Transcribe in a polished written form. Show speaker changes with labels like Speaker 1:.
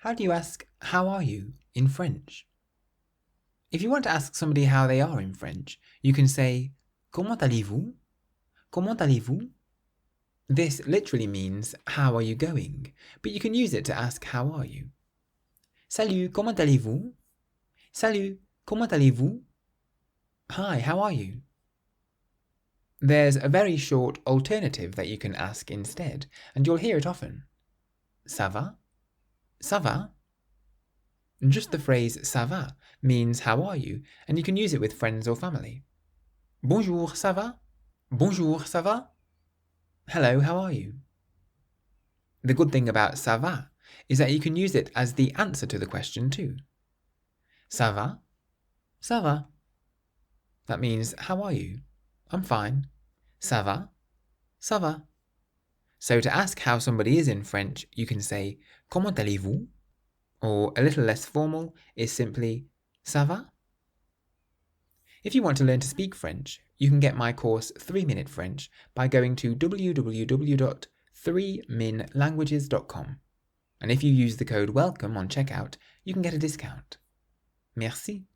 Speaker 1: How do you ask, how are you, in French? If you want to ask somebody how they are in French, you can say, Comment allez-vous? Comment allez-vous? This literally means, how are you going? But you can use it to ask, how are you? Salut, comment allez-vous? Salut, comment allez-vous? Hi, how are you? There's a very short alternative that you can ask instead, and you'll hear it often. Ça va? Ça va? Just the phrase ça va means how are you, and you can use it with friends or family. Bonjour, ça va? Bonjour, ça va? Hello, how are you? The good thing about ça va is that you can use it as the answer to the question too. Ça va? Ça va. That means, how are you? I'm fine. Ça va? Ça va. So to ask how somebody is in French, you can say, Comment allez-vous? Or a little less formal is simply, Ça va? If you want to learn to speak French, you can get my course 3-Minute French by going to www.3minlanguages.com. And if you use the code WELCOME on checkout, you can get a discount. Merci.